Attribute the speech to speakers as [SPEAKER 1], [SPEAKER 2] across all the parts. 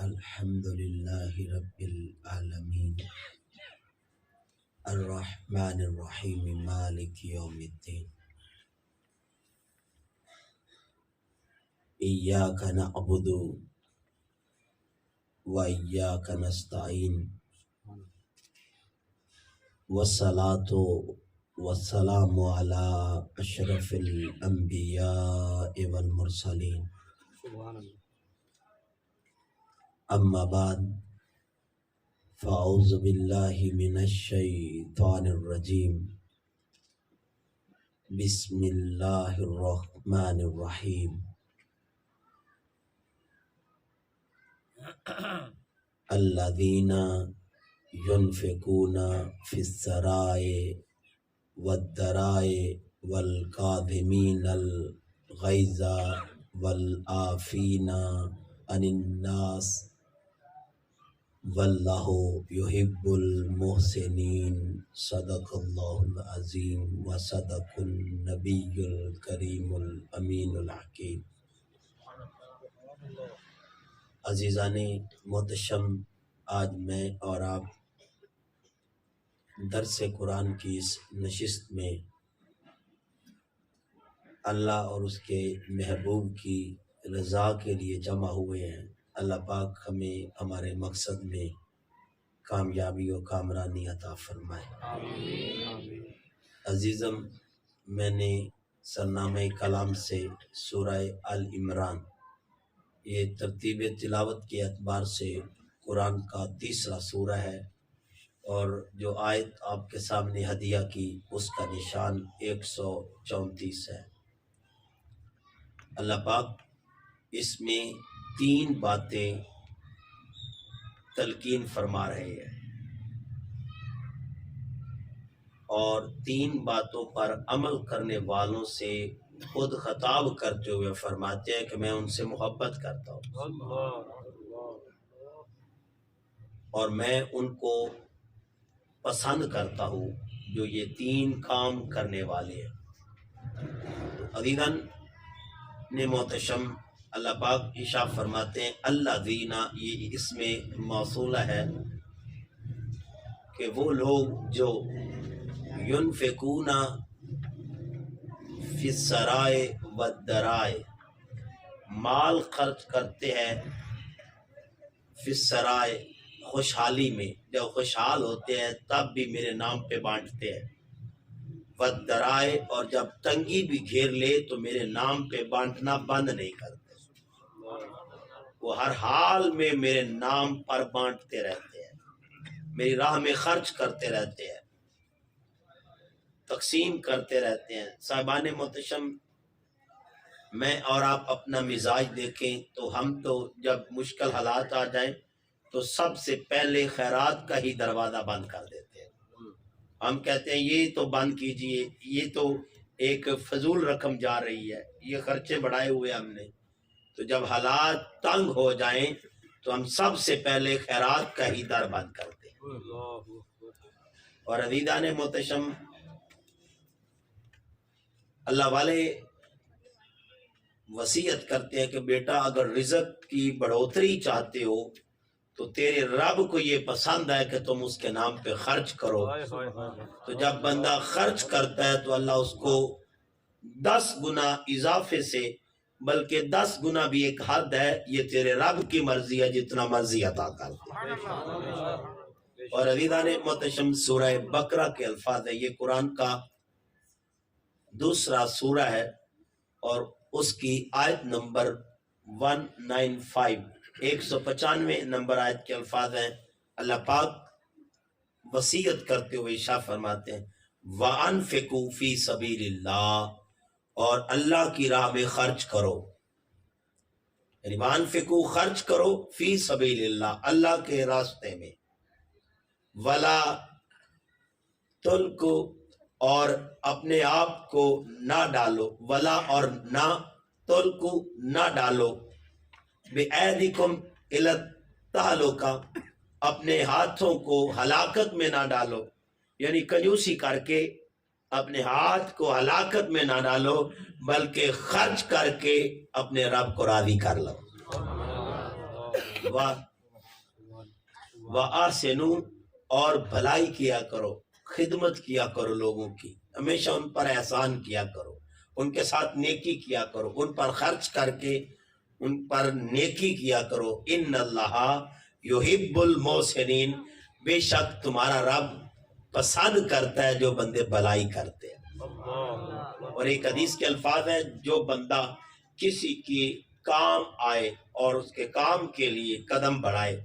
[SPEAKER 1] الحمد للہ رب العالمین الرحمن الرحیم مالک یوم الدین ایاک نعبد و ایاک نستعین والصلاة والسلام علی اشرف الانبیاء والمرسلین اما بعد فاعوذ باللہ من الشیطان الرجیم بسم اللہ الرحمن الرحیم الذین ينفقون فی السراء والضراء والکاظمین الغیظ والعافین عن الناس واللہ یحب المحسنین صدق اللہ العظیم وصدق النبی الکریم الامین الحکیم۔ عزیزان محتشم، آج میں اور آپ درس قرآن کی اس نشست میں اللہ اور اس کے محبوب کی رضا کے لیے جمع ہوئے ہیں۔ اللہ پاک ہمیں ہمارے مقصد میں کامیابی و کامرانی عطا فرمائے۔ آمین۔ عزیزم، میں نے سرنامہ کلام سے سورہ آل عمران، یہ ترتیب تلاوت کے اعتبار سے قرآن کا تیسرا سورہ ہے، اور جو آیت آپ کے سامنے ہدیہ کی اس کا نشان 134 ہے۔ اللہ پاک اس میں 3 باتیں تلقین فرما رہے ہیں، اور 3 باتوں پر عمل کرنے والوں سے خود خطاب کرتے ہوئے فرماتے ہیں کہ میں ان سے محبت کرتا ہوں اور میں ان کو پسند کرتا ہوں جو یہ 3 کام کرنے والے ہیں۔ عزیزاً نے محتشم، اللہ پاک ارشاد فرماتے ہیں الذین، یہ اس میں موصولہ ہے کہ وہ لوگ جو ینفقون فی السراء والضراء، مال خرچ کرتے ہیں فی السراء، خوشحالی میں، جب خوشحال ہوتے ہیں تب بھی میرے نام پہ بانٹتے ہیں، والضراء، اور جب تنگی بھی گھیر لے تو میرے نام پہ بانٹنا بند نہیں کرتے، وہ ہر حال میں میرے نام پر بانٹتے رہتے ہیں، میری راہ میں خرچ کرتے رہتے ہیں، تقسیم کرتے رہتے ہیں۔ صاحبان محتشم، میں اور آپ اپنا مزاج دیکھیں تو ہم تو جب مشکل حالات آ جائیں تو سب سے پہلے خیرات کا ہی دروازہ بند کر دیتے ہیں۔ ہم کہتے ہیں یہ تو بند کیجئے، یہ تو ایک فضول رقم جا رہی ہے، یہ خرچے بڑھائے ہوئے ہم نے۔ تو جب حالات تنگ ہو جائیں تو ہم سب سے پہلے خیرات کا ہی در بند کرتے ہیں۔ اور عزیزان محتشم، اللہ والے وصیت کرتے ہیں کہ بیٹا اگر رزق کی بڑھوتری چاہتے ہو تو تیرے رب کو یہ پسند ہے کہ تم اس کے نام پہ خرچ کرو۔ تو جب بندہ خرچ کرتا ہے تو اللہ اس کو 10 گنا اضافے سے، بلکہ 10 گنا بھی ایک حد ہے، یہ تیرے رب کی مرضی ہے، جتنا مرضی عطا کرتے ہیں۔ اور عزیزان محتشم، سورہ بقرہ کے الفاظ ہے، یہ قرآن کا دوسرا سورہ ہے، اور اس کی آیت نمبر 195، 195 نمبر آیت کے الفاظ ہیں۔ اللہ پاک وصیت کرتے ہوئے ارشاد فرماتے ہیں وَأَنفِقُوا فِي سَبِيلِ اللَّهِ، اور اللہ کی راہ میں خرچ کرو، یعنی وَأَنفِقُوا، خرچ کرو، فی سبیل اللہ، اللہ کے راستے میں، وَلَا تُلْقُوا، اور اپنے آپ کو نہ ڈالو، ولا، اور نہ، تلقوا، نہ ڈالو، بِأَيْدِكُمْ إِلَى التَّهْلُكَةِ، اپنے ہاتھوں کو ہلاکت میں نہ ڈالو، یعنی کنجوسی کر کے اپنے ہاتھ کو ہلاکت میں نہ ڈالو، بلکہ خرچ کر کے اپنے رب کو راضی کر لو۔ وَآسِنُوا اور بھلائی کیا کرو، خدمت کیا کرو لوگوں کی، ہمیشہ ان پر احسان کیا کرو، ان کے ساتھ نیکی کیا کرو، ان پر خرچ کر کے ان پر نیکی کیا کرو۔ ان اللہ یحب المحسنین، بے شک تمہارا رب پسند کرتا ہے جو بندے بھلائی کرتے ہیں۔ اور ایک حدیث کے الفاظ ہیں، جو بندہ کسی کی کام آئے اور اس کے کام کے لیے قدم بڑھائے،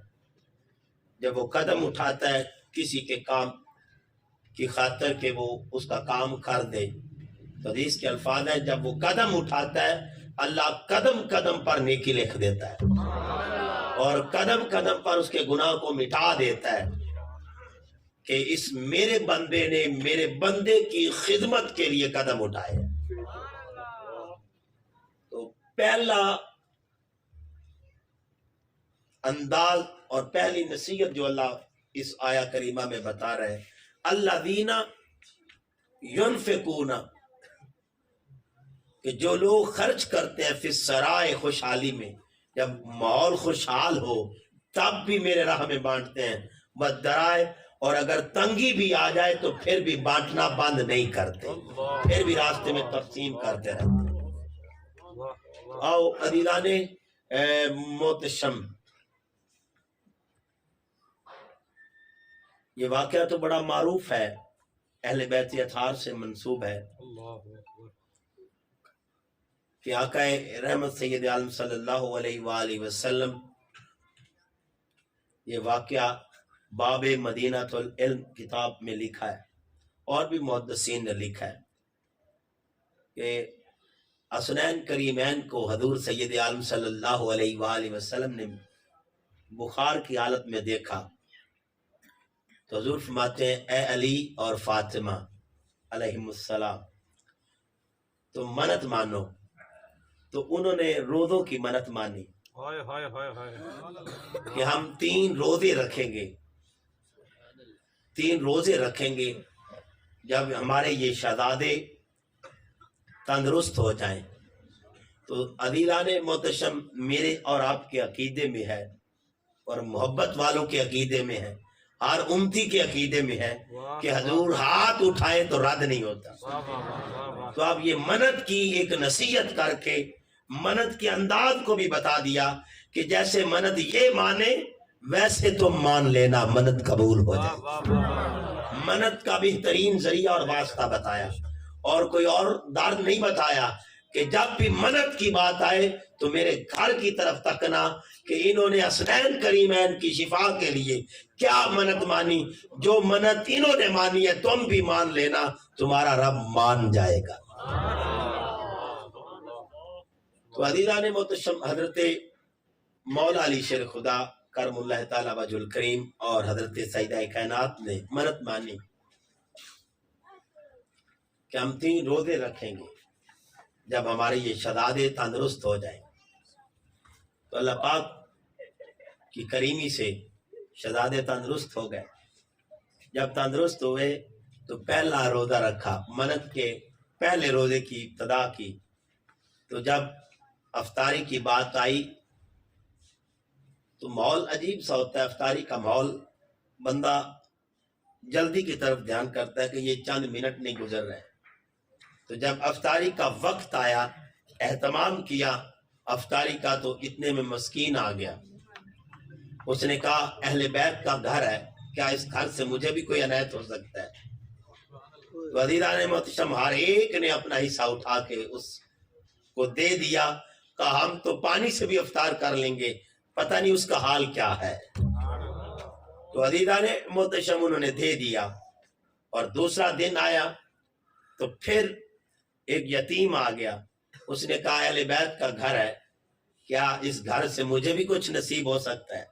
[SPEAKER 1] جب وہ قدم اٹھاتا ہے کسی کے کام کی خاطر کہ وہ اس کا کام کر دے، تو حدیث کے الفاظ ہیں جب وہ قدم اٹھاتا ہے اللہ قدم قدم پر نیکی لکھ دیتا ہے اور قدم قدم پر اس کے گناہ کو مٹا دیتا ہے کہ اس میرے بندے نے میرے بندے کی خدمت کے لیے قدم اٹھائے۔ تو پہلا انداز اور پہلی نصیحت جو اللہ اس آیہ کریمہ میں بتا رہے ہیں، الذین ینفقون، کہ جو لوگ خرچ کرتے ہیں فی السرائے، خوشحالی میں، جب ماحول خوشحال ہو تب بھی میرے راہ میں بانٹتے ہیں، والضرائع، اور اگر تنگی بھی آ جائے تو پھر بھی بانٹنا بند نہیں کرتے، پھر بھی راستے میں تقسیم کرتے رہتے ہیں۔ آؤ عزیزان محتشم، یہ واقعہ تو بڑا معروف ہے، اہل بیت اطہار سے منسوب ہے کہ آقا رحمت سید عالم صلی اللہ علیہ وآلہ وسلم، یہ واقعہ باب مدینہ العلم کتاب میں لکھا ہے اور بھی محدثین نے لکھا ہے کہ حسنین کریمین کو حضور سید عالم صلی اللہ علیہ وآلہ وسلم نے بخار کی حالت میں دیکھا تو حضور فرماتے ہیں اے علی اور فاطمہ علیہم السلام تو منت مانو، تو انہوں نے روزوں کی منت مانی کہ ہم 3 روزے رکھیں گے، 3 روزے رکھیں گے جب ہمارے یہ شہزادے تندرست ہو جائیں۔ تو عزیزان محتشم، میرے اور آپ کے عقیدے میں ہے اور محبت والوں کے عقیدے میں ہے، ہر امتی کے عقیدے میں ہے کہ حضور ہاتھ اٹھائیں تو رد نہیں ہوتا۔ تو اب یہ منت کی ایک نصیحت کر کے منت کے انداز کو بھی بتا دیا کہ جیسے منت یہ مانے ویسے تم مان لینا، منت قبول ہو جائے۔ منت کا بہترین ذریعہ اور واسطہ بتایا اور کوئی اور درد نہیں بتایا کہ جب بھی منت کی بات آئے تو میرے گھر کی طرف تکنا کہ انہوں نے حسنین کریمین کی شفا کے لیے کیا منت مانی، جو منت انہوں نے مانی ہے تم بھی مان لینا، تمہارا رب مان جائے گا۔ تو عزیزان محتشم، حضرت مولا علی شیر خدا کرم اللہ تعالی وجہ الکریم اور حضرت سیدہ کائنات نے منت مانی کہ ہم 3 روزے رکھیں گے جب ہمارے یہ شہزادے تندرست ہو جائیں۔ تو اللہ پاک کی کریمی سے شہزادے تندرست ہو گئے، جب تندرست ہوئے تو پہلا روزہ رکھا، منت کے پہلے روزے کی ابتدا کی۔ تو جب افطاری کی بات آئی تو ماحول عجیب سا ہوتا ہے، افطاری کا ماحول، بندہ جلدی کی طرف دھیان کرتا ہے کہ یہ چند منٹ نہیں گزر رہے۔ تو جب افطاری کا وقت آیا، اہتمام کیا افطاری کا، تو اتنے میں مسکین آ گیا، اس نے کہا اہل بیت کا گھر ہے، کیا اس گھر سے مجھے بھی کوئی عنایت ہو سکتا ہے؟ تو عزیزان محتشم، ہر ایک نے اپنا حصہ اٹھا کے اس کو دے دیا، کہا ہم تو پانی سے بھی افطار کر لیں گے، پتہ نہیں اس کا حال کیا ہے۔ تو عزیزان محتشم انہوں نے دے دیا، اور دوسرا دن آیا تو پھر ایک یتیم آ گیا، اس نے کہا اہل بیت کا گھر ہے، کیا اس گھر سے مجھے بھی کچھ نصیب ہو سکتا ہے؟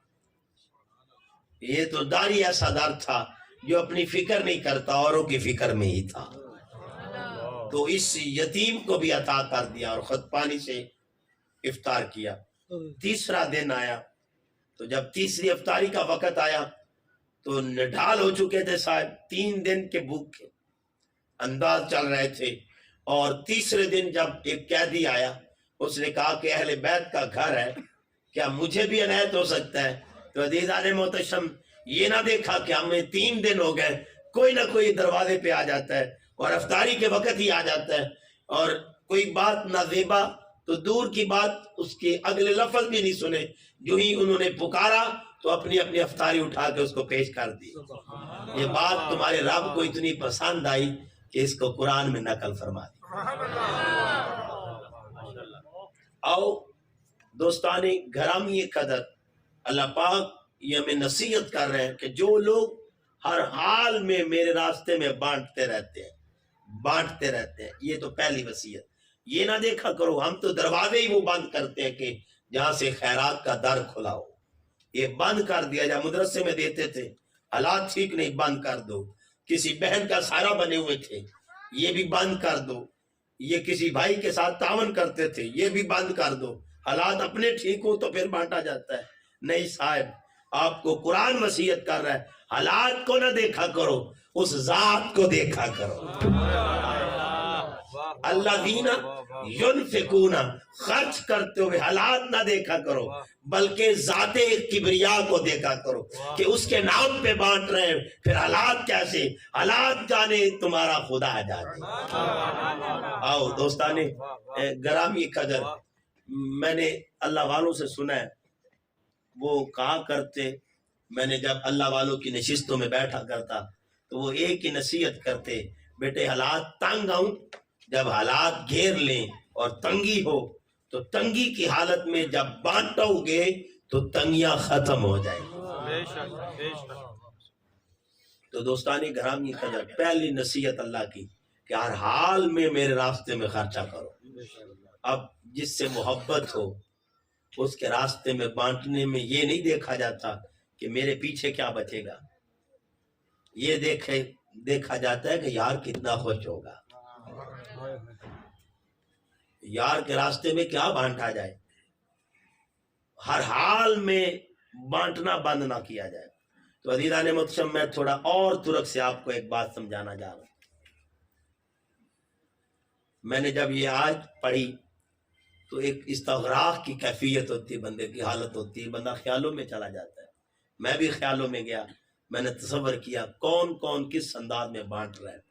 [SPEAKER 1] یہ تو داری ایسا در تھا جو اپنی فکر نہیں کرتا، اوروں کی فکر میں ہی تھا، تو اس یتیم کو بھی عطا کر دیا اور خود پانی سے افطار کیا۔ تیسرا دن آیا تو جب تیسری افطاری کا وقت آیا تو نڈھال ہو چکے تھے صاحب، 3 دن کے بھوکے انداز چل رہے تھے، اور تیسرے دن جب ایک قیدی آیا، اس نے کہا کہ اہل بیت کا گھر ہے، کیا مجھے بھی عنایت ہو سکتا ہے؟ تو عزیزان محتشم، یہ نہ دیکھا کہ ہمیں 3 دن ہو گئے کوئی نہ کوئی دروازے پہ آ جاتا ہے اور افطاری کے وقت ہی آ جاتا ہے، اور کوئی بات نہ زیبا تو دور کی بات، اس کے اگلے لفظ بھی نہیں سنے، جو ہی انہوں نے پکارا تو اپنی اپنی افطاری اٹھا کے اس کو پیش کر دی۔ یہ بات تمہارے رب کو اتنی پسند آئی کہ اس کو قرآن میں نقل فرما دی۔ آؤ دوستان گرامی قدر، اللہ پاک یہ ہمیں نصیحت کر رہے ہیں کہ جو لوگ ہر حال میں میرے راستے میں بانٹتے رہتے ہیں، یہ تو پہلی وصیت۔ یہ نہ دیکھا کرو ہم تو دروازے ہی وہ بند کرتے ہیں کہ جہاں سے خیرات کا در کھلا ہو، یہ بند کر دیا جائے۔ مدرسے میں دیتے تھے، حالات ٹھیک نہیں، بند کر دو۔ کسی بہن کا سہارا بنے ہوئے تھے، یہ بھی بند کر دو۔ یہ کسی بھائی کے ساتھ تعاون کرتے تھے، یہ بھی بند کر دو۔ حالات اپنے ٹھیک ہو تو پھر بانٹا جاتا ہے۔ نہیں صاحب، آپ کو قرآن وصیت کر رہا ہے، حالات کو نہ دیکھا کرو، اس ذات کو دیکھا کرو۔ الذین ینفقون، خرچ کرتے ہوئے حالات نہ دیکھا کرو، بلکہ ذات کبریا کو دیکھا کرو کہ اس کے نام پہ بانٹ رہے ہیں۔ پھر حالات کیسے؟ حالات جانے تمہارا خدا جانے۔ آؤ دوستان گرامی قدر، میں نے اللہ والوں سے سنا ہے، وہ کہا کرتے، میں نے جب اللہ والوں کی نشستوں میں بیٹھا کرتا تو وہ ایک ہی نصیحت کرتے، بیٹے حالات تنگ آؤں، جب حالات گھیر لیں اور تنگی ہو تو تنگی کی حالت میں جب بانٹو گے تو تنگیاں ختم ہو جائیں گی۔ تو دوستانی گرامی قدر، پہلی نصیحت اللہ کی کہ ہر حال میں میرے راستے میں خرچہ کرو۔ اب جس سے محبت ہو اس کے راستے میں بانٹنے میں یہ نہیں دیکھا جاتا کہ میرے پیچھے کیا بچے گا، یہ دیکھا جاتا ہے کہ یار کتنا خوش ہوگا، یار کے راستے میں کیا بانٹا جائے۔ ہر حال میں بانٹنا بند نہ کیا جائے۔ تو عزیزان محترم، میں تھوڑا اور ترک سے آپ کو ایک بات سمجھانا جا رہا ہوں۔ میں نے جب یہ آج پڑھی تو ایک استغراق کی کیفیت ہوتی ہے، بندے کی حالت ہوتی ہے، بندہ خیالوں میں چلا جاتا ہے۔ میں بھی خیالوں میں گیا، میں نے تصور کیا کون کون کس انداز میں بانٹ رہا ہے،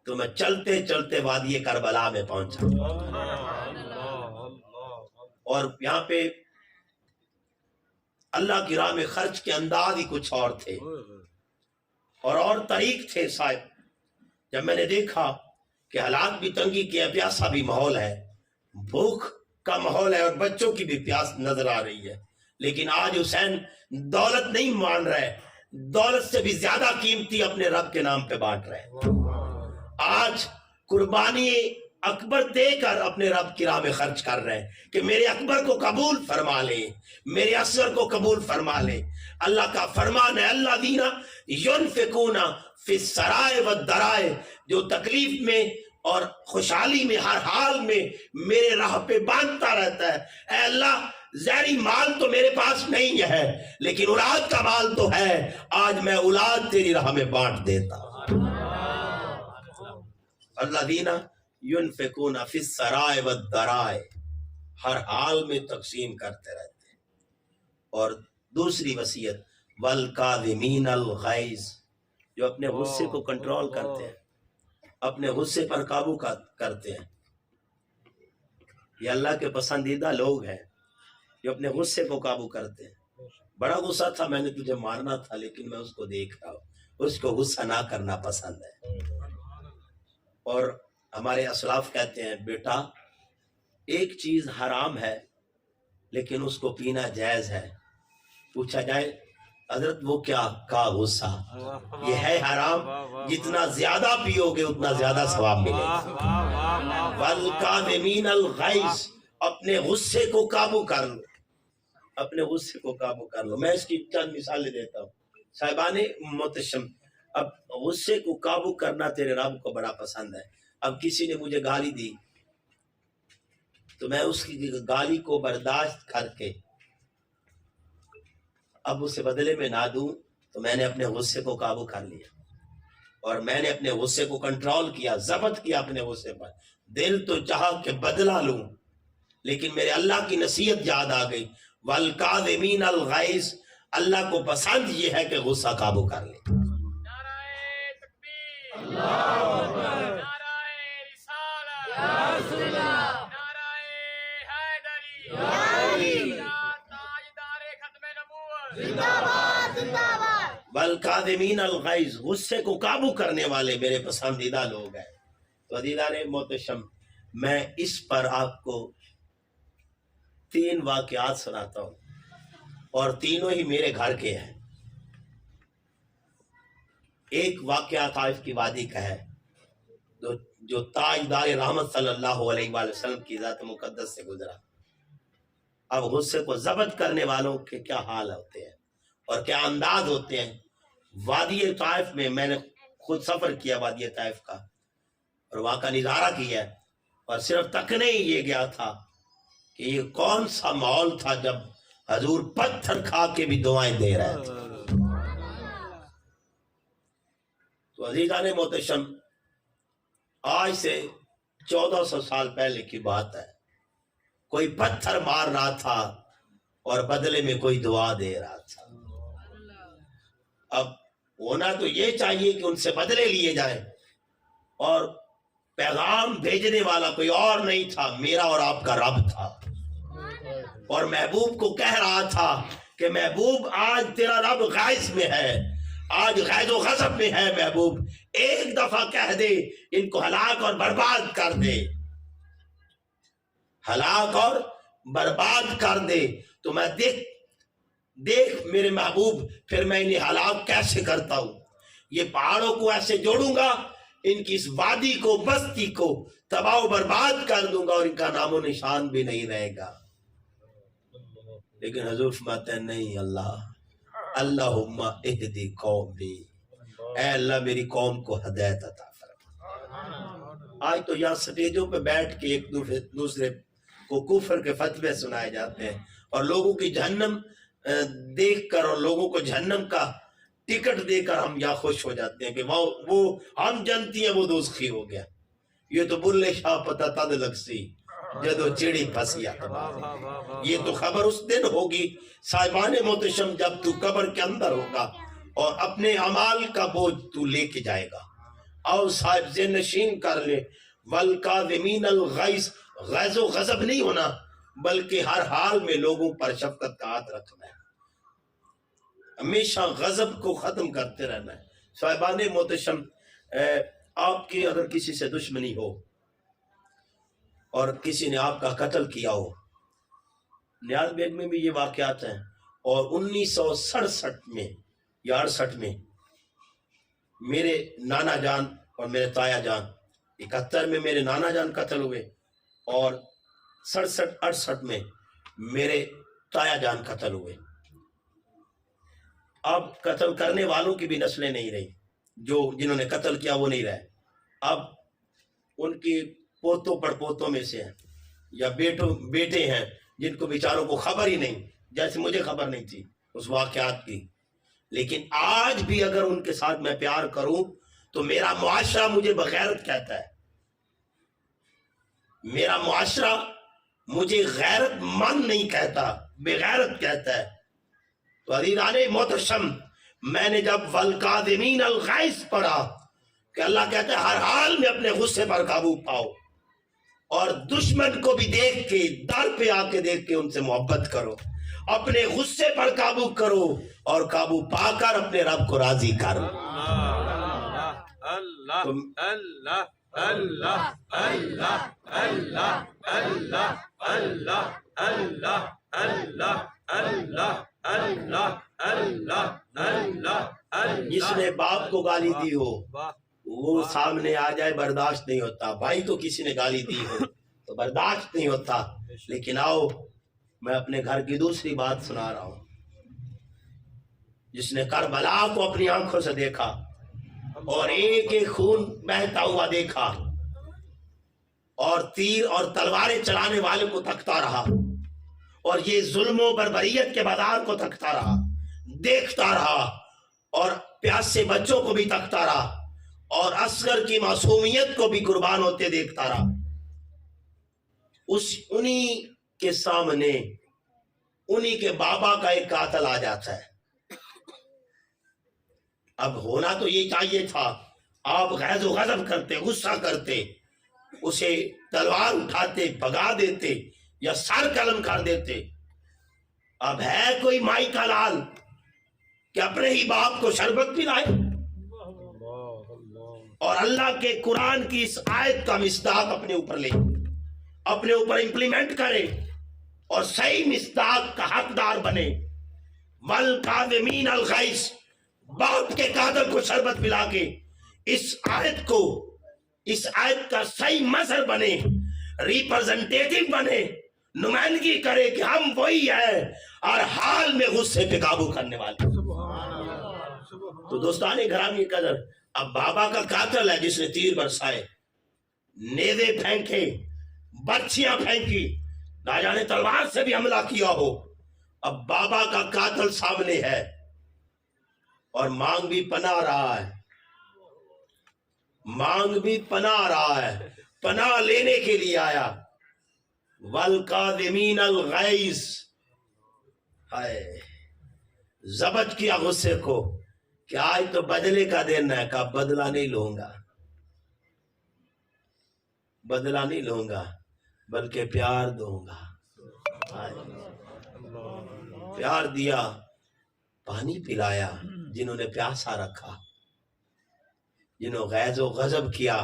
[SPEAKER 1] تو میں چلتے چلتے وادی کربلا میں پہنچا، اور یہاں پہ اللہ کی راہ میں خرچ کے انداز ہی کچھ اور تھے اور طریق تھے صاحب۔ جب میں نے دیکھا کہ حالات بھی تنگی کے ہیں، پیاسا بھی ماحول ہے، بھوک کا ماحول ہے، اور بچوں کی بھی پیاس نظر آ رہی ہے، لیکن آج حسین دولت نہیں مان رہے، دولت سے بھی زیادہ قیمتی اپنے رب کے نام پہ بانٹ رہے۔ آج قربانی اکبر دے کر اپنے رب کی راہ میں خرچ کر رہے ہیں کہ میرے اکبر کو قبول فرما لے، میرے اصغر کو قبول فرما لے۔ اللہ کا فرمان ہے، الذین ینفقون فی السراء والضراء، جو تکلیف میں اور خوشحالی میں ہر حال میں میرے راہ پہ باندھتا رہتا ہے۔ اے اللہ، ظاہری مال تو میرے پاس نہیں ہے لیکن اولاد کا مال تو ہے، آج میں اولاد تیری راہ میں بانٹ دیتا ہوں۔ الذین ینفقون فی السراء والضراء، ہر حال میں تقسیم کرتے رہتے ہیں۔ اور دوسری وصیت، والکاظمین الغیظ، جو اپنے غصے کو کنٹرول کرتے ہیں، اپنے غصے پر قابو کرتے ہیں۔ یہ اللہ کے پسندیدہ لوگ ہیں جو اپنے غصے کو قابو کرتے ہیں۔ بڑا غصہ تھا، میں نے تجھے مارنا تھا، لیکن میں اس کو دیکھ رہا ہوں، اس کو غصہ نہ کرنا پسند ہے۔ اور ہمارے اسلاف کہتے ہیں، بیٹا ایک چیز حرام ہے لیکن اس کو پینا جائز ہے۔ پوچھا جائے حضرت وہ کیا؟ کا غصہ۔ یہ ہے حرام، جتنا زیادہ پیو گے اتنا زیادہ ثواب ملے گا۔ والکاظمین الغیظ، اپنے غصے کو قابو کر لو، اپنے غصے کو قابو کر لو۔ میں اس کی چند مثالیں دیتا ہوں۔ صاحبان محتشم، اب غصے کو قابو کرنا تیرے رب کو بڑا پسند ہے۔ اب کسی نے مجھے گالی دی تو میں اس کی گالی کو برداشت کر کے اب اسے بدلے میں نہ دوں، تو میں نے اپنے غصے کو قابو کر لیا اور میں نے اپنے غصے کو کنٹرول کیا، ضبط کیا اپنے غصے پر۔ دل تو چاہا کہ بدلہ لوں، لیکن میرے اللہ کی نصیحت یاد آ گئی، والکاظمین الغیظ، اللہ کو پسند یہ ہے کہ غصہ قابو کر لے.
[SPEAKER 2] نعرہ تکبیر، اللہ اکبر، نعرہ رسالت، یا رسول اللہ، نعرہ حیدری، یا علی، تاجدار ختم نبوت، زندہ باد، زندہ باد.
[SPEAKER 1] والکاظمین الغیظ، غصے کو قابو کرنے والے میرے پسندیدہ لوگ ہیں. تو عزیزان محتشم، میں اس پر آپ کو 3 واقعات سناتا ہوں اور تینوں ہی میرے گھر کے ہیں. ایک واقعہ طائف کی وادی کا ہے جو تاجدار رحمت صلی اللہ علیہ وآلہ وسلم کی ذات مقدس سے گزرا. اب غصے کو ضبط کرنے والوں کے کیا حال ہوتے ہیں اور کیا انداز ہوتے ہیں. وادی طائف میں میں نے خود سفر کیا وادی طائف کا اور وہاں کا نظارہ کیا ہے، اور صرف تکنے ہی یہ گیا تھا کہ یہ کون سا ماحول تھا جب حضور پتھر کھا کے بھی دعائیں دے رہے تھے. تو عزیزان محتشم، آج سے 1400 سال پہلے کی بات ہے. کوئی پتھر مار رہا تھا اور بدلے میں کوئی دعا دے رہا تھا. اب ہونا تو یہ چاہیے کہ ان سے بدلے لیے جائیں، اور پیغام بھیجنے والا کوئی اور نہیں تھا، میرا اور آپ کا رب تھا. اور محبوب کو کہہ رہا تھا کہ محبوب آج تیرا رب غائز میں ہے، آج غیظ و غضب میں ہے. محبوب ایک دفعہ کہہ دے ان کو ہلاک اور برباد کر دے، ہلاک اور برباد کر دے. تو میں دیکھ میرے محبوب، پھر میں انہیں ہلاک کیسے کرتا ہوں. یہ پہاڑوں کو ایسے جوڑوں گا، ان کی اس وادی کو، بستی کو تباہ و برباد کر دوں گا، اور ان کا نام و نشان بھی نہیں رہے گا. لیکن حضور فرماتے ہیں نہیں، اللہم اہدی قومی، اے اللہ میری قوم کو ہدایت عطا فرما. آج تو یہاں سٹیجوں پہ بیٹھ کے ایک دوسرے کو کفر کے فتوے سنائے جاتے ہیں، اور لوگوں کی جہنم دیکھ کر اور لوگوں کو جہنم کا ٹکٹ دے کر ہم یہاں خوش ہو جاتے ہیں کہ وہ ہم جانتی ہیں وہ دوزخی ہو گیا. یہ تو بلے شاہ پتہ تد لگسی جدو چڑی پھنسیا. یہ تو خبر اس دن ہوگی صاحبان محتشم جب تو قبر کے اندر ہوگا اور اپنے اعمال کا بوجھ تو لے کے جائے گا. اور صاحب ذہن نشین کر لے، والکاظمین الغیظ، غیظ و غضب نہیں ہونا بلکہ ہر حال میں لوگوں پر شفقت کا ہاتھ رکھنا ہے، ہمیشہ غضب کو ختم کرتے رہنا ہے. صاحبان محتشم، آپ کی اگر کسی سے دشمنی ہو اور کسی نے آپ کا قتل کیا ہو، نیاز بیگ میں بھی یہ واقعات ہیں، اور 1967 میں یا 68 میں میرے نانا جان اور میرے تایا جان، 71 میں میرے نانا جان قتل ہوئے، اور 67-68 میں میرے تایا جان قتل ہوئے. اب قتل کرنے والوں کی بھی نسلیں نہیں رہی، جنہوں نے قتل کیا وہ نہیں رہے. اب ان کی پوتوں پر پوتوں میں سے ہیں یا بیٹے ہیں جن کو بیچاروں کو خبر ہی نہیں، جیسے مجھے خبر نہیں تھی اس واقعات کی. لیکن آج بھی اگر ان کے ساتھ میں پیار کروں تو میرا معاشرہ مجھے بغیرت کہتا ہے، میرا معاشرہ مجھے غیرت مند نہیں کہتا، بغیرت کہتا ہے. تو عزیزان محتشم، میں نے جب والکاظمین الغیظ پڑھا کہ اللہ کہتا ہے ہر حال میں اپنے غصے پر قابو پاؤ، اور دشمن کو بھی دیکھ کے، در پہ آ کے دیکھ کے ان سے محبت کرو، اپنے غصے پر قابو کرو، اور قابو پا کر اپنے رب کو راضی کرو.
[SPEAKER 2] اللہ اللہ اللہ اللہ اللہ اللہ اللہ اللہ اللہ اللہ اللہ اللہ اللہ.
[SPEAKER 1] جس نے باپ کو گالی دی ہو وہ سامنے آ جائے برداشت نہیں ہوتا، بھائی تو کسی نے گالی دی ہو تو برداشت نہیں ہوتا. لیکن آؤ میں اپنے گھر کی دوسری بات سنا رہا ہوں. جس نے کربلا کو اپنی آنکھوں سے دیکھا اور ایک ایک خون بہتا ہوا دیکھا، اور تیر اور تلواریں چلانے والے کو تکتا رہا، اور یہ ظلم و بربریت کے بازار کو تکتا رہا، دیکھتا رہا، اور پیاسے بچوں کو بھی تکتا رہا، اور اصغر کی معصومیت کو بھی قربان ہوتے دیکھتا رہا. انہی کے سامنے انہی کے بابا کا ایک قاتل آ جاتا ہے اب ہونا تو یہ چاہیے تھا، آپ غیظ و غضب کرتے، غصہ کرتے، اسے تلوار اٹھاتے، بھگا دیتے یا سر قلم کر دیتے۔ اب ہے کوئی مائی کا لال کہ اپنے ہی باپ کو شربت پلائے؟ اور اللہ کے قرآن کی اس آیت کا مصداق اپنے اوپر لے، اپنے اوپر امپلیمنٹ کرے اور صحیح مصداق کا حقدار بنے۔ وَالْقَاذِمِينَ الْغَيْظَ، باپ کے قاتل کو شربت پلا کے اس آیت کا صحیح مظہر بنے، ریپرزنٹیٹو بنے، نمائندگی کرے کہ ہم وہی ہیں اور حال میں غصے پہ قابو کرنے والے۔ تو دوستان گرامی قدر، اب بابا کا قاتل ہے جس نے تیر برسائے، نیزے پھینکے، برچیاں پھینکی، نہ جانے تلوار سے بھی حملہ کیا ہو، اب بابا کا قاتل سامنے ہے اور مانگ بھی پناہ رہا ہے، مانگ بھی پناہ رہا ہے، پناہ لینے کے لیے آیا۔ وَالْقَاذِمِينَ الْغَيْظَ، ضبط کیا غصے کو کہ آج تو بدلے کا دن ہے، کہ بدلہ نہیں لوں گا، بدلہ نہیں لوں گا بلکہ پیار دوں گا۔ پیار دیا، پانی پلایا جنہوں نے پیاسا رکھا، جنہوں غیظ و غضب کیا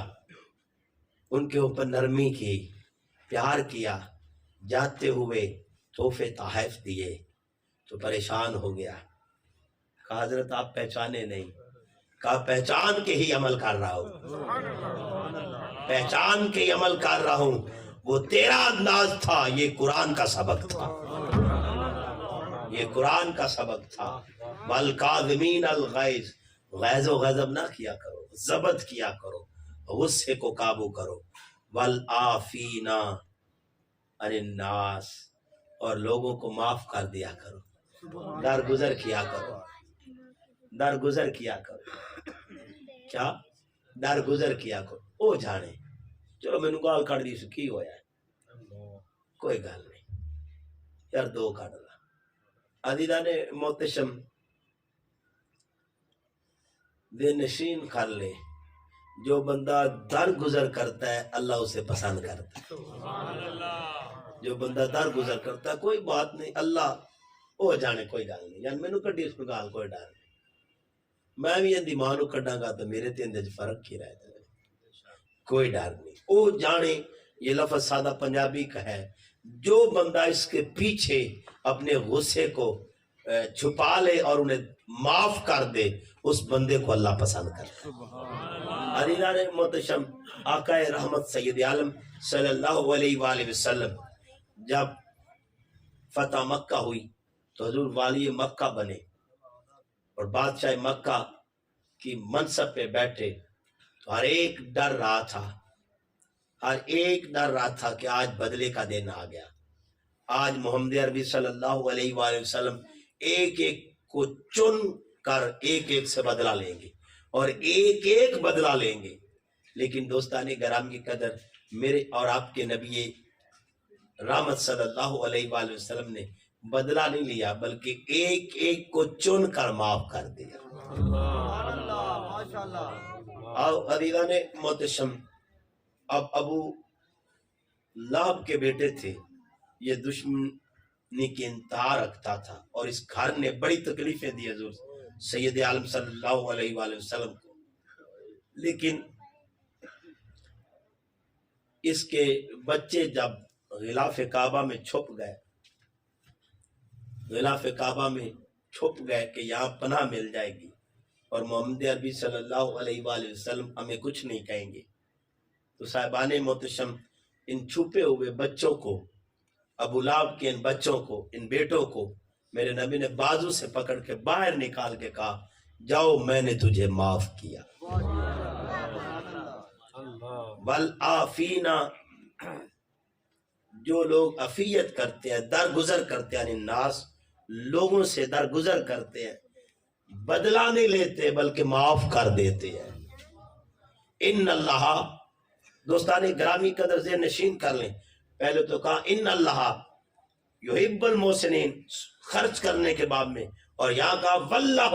[SPEAKER 1] ان کے اوپر نرمی کی، پیار کیا، جاتے ہوئے تحفے تحائف دیے تو پریشان ہو گیا۔ کہا حضرت آپ پہچانے نہیں؟ کہا پہچان کے ہی عمل کر رہا ہوں، پہچان کے ہی عمل کر رہا ہوں، وہ تیرا انداز تھا، یہ قرآن کا سبق تھا، یہ قرآن کا سبق تھا۔ وَالْقَاذِمِينَ الْغَيْظَ، غیظ و غضب نہ کیا کرو، ضبط کیا کرو، غصے کو قابو کرو۔ وَالْعَافِينَ عَنِ النَّاسِ، اور لوگوں کو معاف کر دیا کرو، درگزر کیا کرو، درگزر کیا کرو۔ کیا درگزر کیا کرو؟ او جانے چلو میں نے گال کٹ دی سو کی ہویا ہے، کوئی گال نہیں یار، دو کٹ دا۔ عزیزان محتشم، بے نشین کر لے، جو بندہ درگزر کرتا ہے اللہ اسے پسند کرتا ہے، جو بندہ درگزر کرتا ہے کوئی بات نہیں، اللہ او جانے کوئی گال نہیں، یعنی میں نے کٹی اس کو گال کوئی ڈر نہیں، میں بھی اندھی ماں نو کٹاں گا تو میرے تے اندر فرق کی رہتا ہے، کوئی ڈر نہیں۔ او جانے یہ لفظ سادہ پنجابی کا ہے، جو بندہ اس کے پیچھے اپنے غصے کو چھپا لے اور انہیں معاف کر دے، اس بندے کو اللہ پسند کرتا ہے۔ عزیزان محتشم، آقا رحمت سید عالم صلی اللہ علیہ وآلہ وسلم جب فتح مکہ ہوئی تو حضور والی مکہ بنے اور بادشاہ مکہ کی منصب پہ بیٹھے، تو ہر ایک ڈر رہا تھا، ہر ایک ڈر رہا تھا کہ آج بدلے کا دن آ گیا، آج محمد عربی صلی اللہ علیہ وآلہ وسلم ایک ایک کو چن کر ایک ایک سے بدلہ لیں گے اور ایک ایک بدلہ لیں گے۔ لیکن دوستان گرامی کی قدر، میرے اور آپ کے نبی رحمت صلی اللہ علیہ وآلہ وسلم نے بدلہ نہیں لیا بلکہ ایک ایک کو چن کر معاف کر دیا۔ عزیزان محتشم، اب ابو لہب کے بیٹے تھے، یہ دشمنی کی انتہا رکھتا تھا اور اس گھر نے بڑی تکلیفیں دی حضور سید عالم صلی اللہ علیہ وآلہ وسلم کو، لیکن اس کے بچے جب غلاف کعبہ میں چھپ گئے، غلاف کعبہ میں چھپ گئے کہ یہاں پناہ مل جائے گی اور محمد عربی صلی اللہ علیہ وآلہ وسلم ہمیں کچھ نہیں کہیں گے، تو صاحبان محتشم ان چھپے ہوئے بچوں کو، ابو لہب کے ان بچوں کو، ان بیٹوں کو میرے نبی نے بازو سے پکڑ کے باہر نکال کے کہا جاؤ میں نے تجھے معاف کیا۔ والعافینا، جو لوگ عفیت کرتے ہیں، درگزر کرتے ہیں، الناس، لوگوں سے درگزر کرتے ہیں، بدلہ نہیں لیتے بلکہ معاف کر دیتے ہیں۔ ان اللہ، دوستان گرامی قدر ذہن نشین کر لیں، پہلے تو کہا ان اللہ یحب المحسنین، خرچ کرنے کے باب میں، اور یہاں کہا واللہ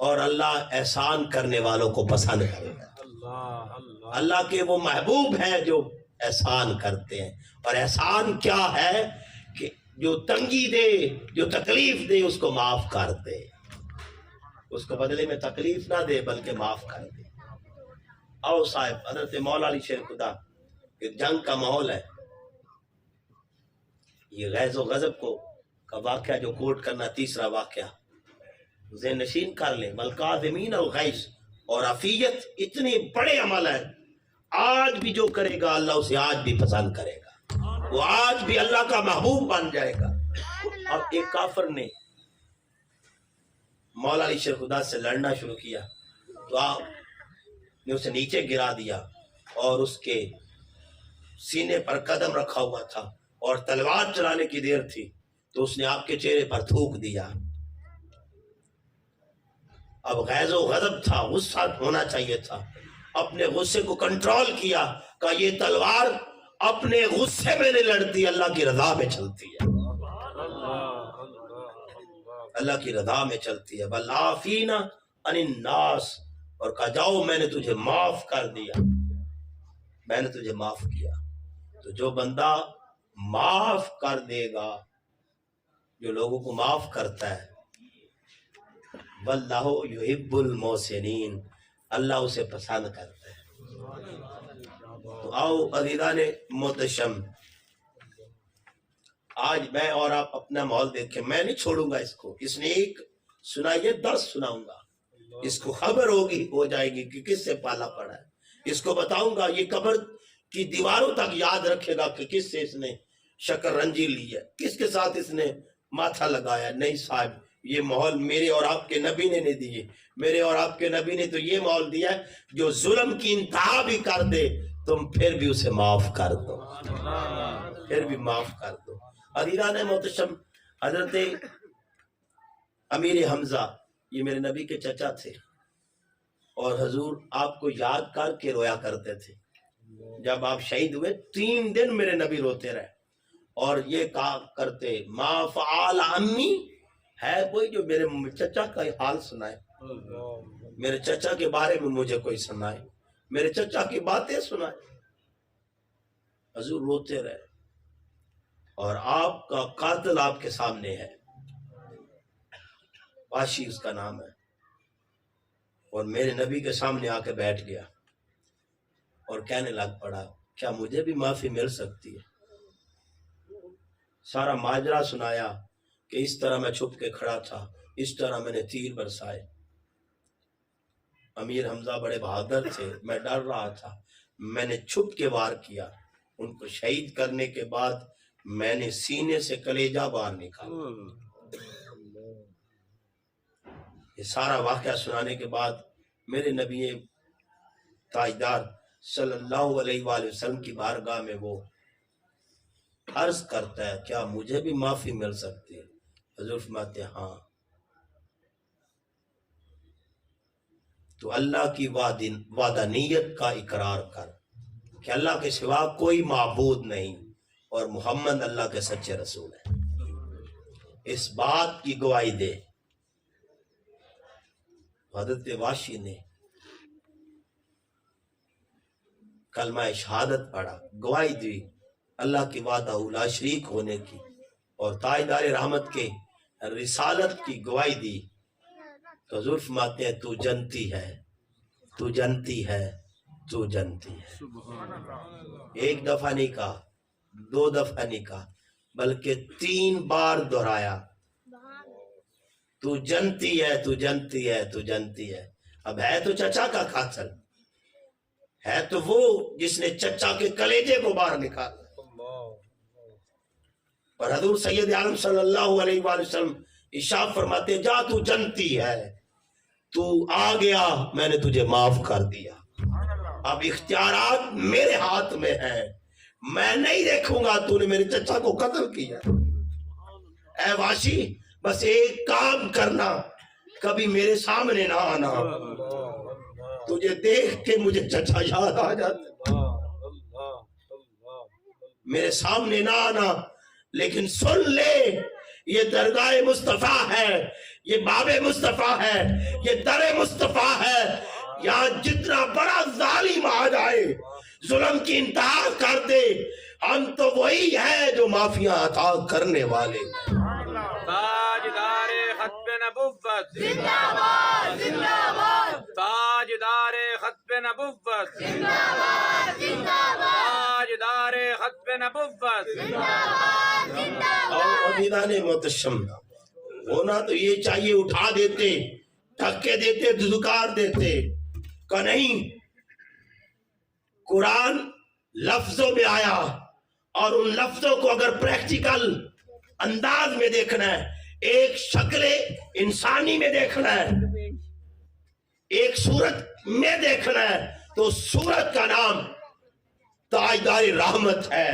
[SPEAKER 1] اور اللہ احسان کرنے والوں کو پسند کرتا ہے۔ اللہ کے وہ محبوب ہیں جو احسان کرتے ہیں۔ اور احسان کیا ہے؟ کہ جو تنگی دے، جو تکلیف دے، اس کو معاف کر دے، اس کو بدلے میں تکلیف نہ دے بلکہ معاف کر دے۔ آؤ صاحب، حضرت مولا علی شیر خدا، ایک جنگ کا ماحول ہے، یہ غیظ و غضب کا واقعہ جو کوٹ کرنا، تیسرا واقعہ ذہن نشین کر لیں۔ والکاظمین الغیظ اور عفیت اتنے بڑے عمل ہیں، آج بھی جو کرے گا اللہ اسے آج بھی پسند کرے گا، وہ آج بھی اللہ کا محبوب بن جائے گا۔ اب ایک کافر نے مولا علی شیر خدا سے لڑنا شروع کیا تو آپ نے اسے نیچے گرا دیا اور اس کے سینے پر قدم رکھا ہوا تھا اور تلوار چلانے کی دیر تھی تو اس نے آپ کے چہرے پر تھوک دیا۔ اب غیظ و غضب تھا، غصہ ہونا چاہیے تھا، اپنے غصے کو کنٹرول کیا، کہ یہ تلوار اپنے غصے میں نہیں لڑتی، اللہ کی رضا میں چلتی ہے، اللہ کی رضا میں چلتی ہے۔ والعافین عن الناس، اور کہا جاؤ میں نے تجھے معاف کر دیا، میں نے تجھے معاف کیا۔ تو جو بندہ معاف کر دے گا، جو لوگوں کو معاف کرتا ہے، واللہ یحب المحسنین، اللہ اسے پسند کرتا ہے۔ تو آؤ عزیزان محتشم، آج میں اور آپ اپنا ماحول دیکھیں، میں نہیں چھوڑوں گا اس کو، اس نے ایک سنائیے 10 سناؤں گا، اس کو خبر ہو جائے گی کہ کس سے پالا پڑا ہے، اس کو بتاؤں گا، یہ قبر کی دیواروں تک یاد رکھے گا کہ کس سے اس نے شکر رنجی لی ہے، کس کے ساتھ اس نے ماتھا لگایا۔ نہیں صاحب، یہ ماحول میرے اور آپ کے نبی نے نہیں دیے، میرے اور آپ کے نبی نے تو یہ ماحول دیا ہے، جو ظلم کی انتہا بھی کر دے تم پھر بھی اسے معاف کر دو، پھر بھی معاف کر دو۔ عزیزان محتشم، حضرت امیر حمزہ یہ میرے نبی کے چچا تھے، اور حضور آپ کو یاد کر کے رویا کرتے تھے۔ جب آپ شہید ہوئے 3 دن میرے نبی روتے رہے، اور یہ کہا کرتے ما فعال امی، ہے کوئی جو میرے چچا کا حال سنائے، میرے چچا کے بارے میں مجھے کوئی سنائے، میرے چچا کی باتیں سنائے۔ حضور روتے رہے، اور آپ کا قاتل آپ کے سامنے ہے، واشی اس کا نام ہے، اور میرے نبی کے سامنے آ کے بیٹھ گیا اور کہنے لگ پڑا کیا مجھے بھی معافی مل سکتی ہے؟ سارا ماجرا سنایا کہ اس طرح میں چھپ کے کھڑا تھا، اس طرح میں نے تیر برسائے۔ امیر حمزہ بڑے بہادر تھے، میں ڈر رہا تھا، میں نے چھپ کے وار کیا، ان کو شہید کرنے کے بعد میں نے سینے سے کلیجہ باہر نکالا۔ یہ سارا واقعہ سنانے کے بعد میرے نبی تاجدار صلی اللہ علیہ وآلہ وسلم کی بارگاہ میں وہ عرض کرتا ہے کیا مجھے بھی معافی مل سکتی ہے؟ حضور فرماتے ہیں ہاں۔ تو اللہ کی وحدانیت کا اقرار کر کہ اللہ کے سوا کوئی معبود نہیں اور محمد اللہ کے سچے رسول ہیں، اس بات کی گواہی دے۔ حضرت واشی نے کلمہ شہادت پڑھا، گواہی دی اللہ کی وحدہ لا شریک ہونے کی، اور تاجدار رحمت کے رسالت کی گواہی دی۔ تو حضور فرماتے ہیں تو جنتی ہے، تو جنتی ہے، تو جنتی ہے۔ ایک دفعہ نہیں کہا، 2 دفعہ نہیں کہا، بلکہ 3 بار دہرایا، تو جنتی ہے، تو جنتی ہے، تو جنتی ہے۔ اب ہے تو چچا کا قاتل، ہے تو وہ جس نے چچا کے کلیجے کو باہر نکالا، اور حضور سید عالم صلی اللہ علیہ وآلہ وسلم ارشاد فرماتے جا تو جنتی ہے، تو آ گیا میں نے تجھے معاف کر دیا، اب اختیارات میرے ہاتھ میں ہیں، میں نہیں دیکھوں گا تو نے میرے چچا کو قتل کیا۔ اے واشی بس ایک کام کرنا، کبھی میرے سامنے نہ آنا، تجھے دیکھ کے مجھے چچا یاد آ جاتا، میرے سامنے نہ آنا، لیکن سن لے یہ درگاہ مصطفیٰ ہے، یہ باب مصطفیٰ ہے، یہ در مصطفیٰ ہے. یہاں جتنا بڑا ظالم آ جائے، ظلم کی انتہا کر دے، ہم تو وہی ہیں جو معافیاں عطا کرنے والے.
[SPEAKER 2] تاجدار ختم نبوت
[SPEAKER 3] زندہ باد زندہ باد
[SPEAKER 2] تاجدار ختم نبوت
[SPEAKER 3] زندہ باد زندہ باد
[SPEAKER 2] تاجدار ختم نبوت
[SPEAKER 3] زندہ باد زندہ
[SPEAKER 1] اور عزیزان محتشم، ہونا تو یہ چاہیے اٹھا دیتے، دھکے دیتے، دھدکار دیتے کہ نہیں. قرآن لفظوں میں آیا، اور ان لفظوں کو اگر پریکٹیکل انداز میں دیکھنا ہے، ایک شکل انسانی میں دیکھنا ہے، ایک صورت میں دیکھنا ہے، تو صورت کا نام تاجدار رحمت ہے.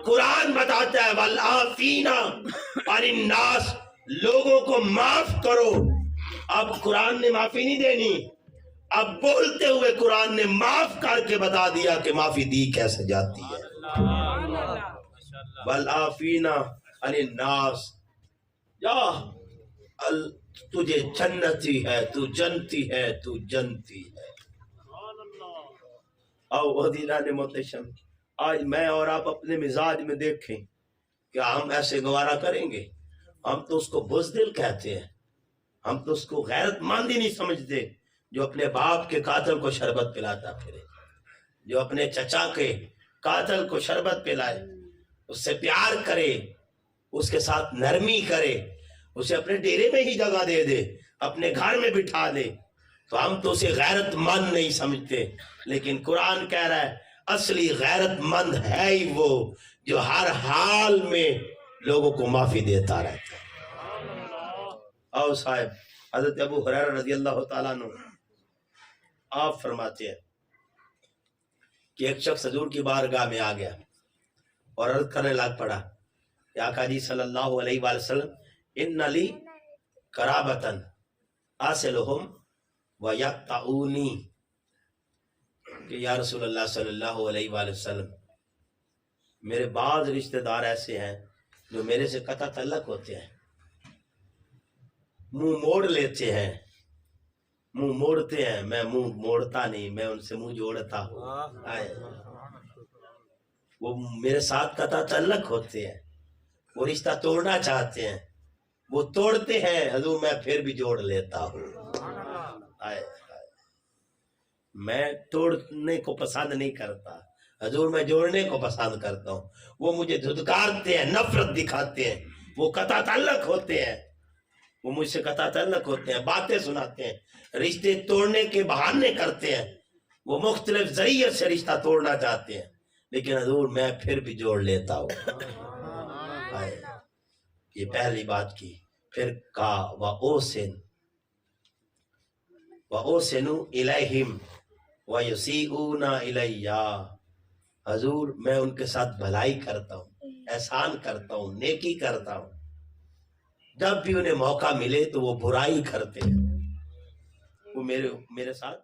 [SPEAKER 1] قرآن بتاتا ہے والعافین عن الناس، لوگوں کو معاف کرو. اب قرآن نے معافی نہیں دینی، اب بولتے ہوئے قرآن نے معاف کر کے بتا دیا کہ معافی دی کیسے جاتی ہے. والعافین عن الناس، یا تجھے جنتی ہے، تو جنتی ہے، تو جنتی ہے. او عزیزان محتشم، آج میں اور آپ اپنے مزاج میں دیکھیں، کیا ہم ایسے گوارا کریں گے؟ ہم تو اس کو بزدل کہتے ہیں، ہم تو اس کو غیرت مند ہی نہیں سمجھتے، جو اپنے باپ کے قاتل کو شربت پلاتا پھرے، جو اپنے چچا کے قاتل کو شربت پلائے، اس سے پیار کرے، اس کے ساتھ نرمی کرے، اسے اپنے ڈیرے میں ہی جگہ دے دے، اپنے گھر میں بٹھا دے، تو ہم تو اسے غیرت مند نہیں سمجھتے. لیکن قرآن کہہ رہا ہے اصلی غیرت مند ہے ہی وہ جو ہر حال میں لوگوں کو معافی دیتا رہتا ہے. آؤ صاحب، حضرت ابو ہریرہ رضی اللہ تعالیٰ عنہ آپ فرماتے ہیں کہ ایک شخص حضور کی بارگاہ میں آ گیا اور عرض کرنے لگ پڑا کہ آقا جی صلی اللہ علیہ وآلہ وسلم، ان لی قرابتن اصلہم ویقطعونی، کہ یا رسول اللہ صلی اللہ علیہ وآلہ وسلم، میرے بعض رشتہ دار ایسے ہیں جو میرے سے قطع تعلق ہوتے ہیں، منہ موڑ لیتے ہیں، منہ موڑتے ہیں، میں منہ موڑتا نہیں، میں ان سے منہ جوڑتا ہوں. وہ میرے ساتھ قطع تعلق ہوتے ہیں، وہ رشتہ توڑنا چاہتے ہیں، وہ توڑتے ہیں، حضور میں پھر بھی جوڑ لیتا ہوں. میں توڑنے کو پسند نہیں کرتا، حضور میں جوڑنے کو پسند کرتا ہوں. وہ مجھے دھدکارتے ہیں، نفرت دکھاتے ہیں، وہ قطع تعلق ہوتے ہیں، وہ مجھ سے قطع تعلق ہوتے ہیں، باتیں سناتے ہیں، رشتے توڑنے کے بہانے کرتے ہیں، وہ مختلف ذریعے سے رشتہ توڑنا چاہتے ہیں، لیکن حضور میں پھر بھی جوڑ لیتا ہوں. یہ پہلی بات کی. پھر کہا وَأُحْسِنُ إِلَيْهِمْ وَيُسِيئُونَ إِلَيَّ، حضور میں ان کے ساتھ بھلائی کرتا ہوں، احسان کرتا ہوں، نیکی کرتا ہوں، جب بھی انہیں موقع ملے تو وہ برائی کرتے ہیں، وہ میرے ساتھ